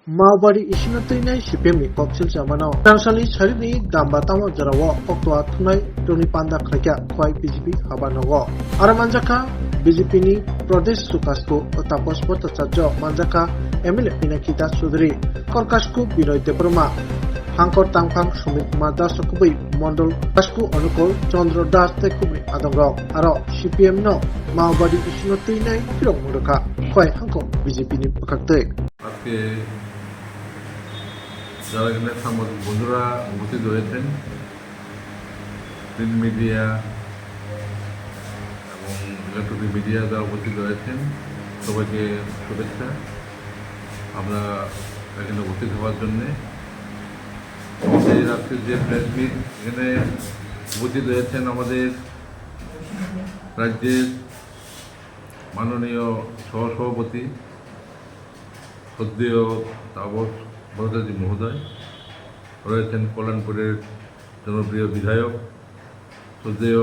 Maobadi isino teinai CPIMni koksil jamano Swrangchati sarini damba tamo jarawo Kokno thunai toni panda khlaikya Khoawi BJP habanogo Manjaka BJP ni Pradesh Sukasko Tapos Bhattacharya Manjaka MLA Pinakita Chaudhary Korkasku Binoy Debroma Hangkor Tangphang Sumit Kumar Das Kubai Mondol Kasku Anukol Chandra Das Tekumi Adongrok Aro CPIM no Maobadi isino teinai Phirokmung Rwkha Khoawi Hangkor BJP ni Pakakte আজকে যারা এখানে সাংবাদিক বন্ধুরা উপস্থিত হয়েছেন, print media এবং electronic media যারা উপস্থিত হয়েছেন, সবাইকে শুভেচ্ছা। আমরা এখানে উপস্থিত হওয়ার জন্যে আমাদের আজকের যে প্রেস মিট, এখানে উপস্থিত হয়েছেন আমাদের রাজ্যের মাননীয় সহসভাপতি শ্রদ্ধেয় তাপস ভট্টাচার্য মহোদয়, রয়েছেন কল্যাণপুরের জনপ্রিয় বিধায়ক শ্রদ্ধেয়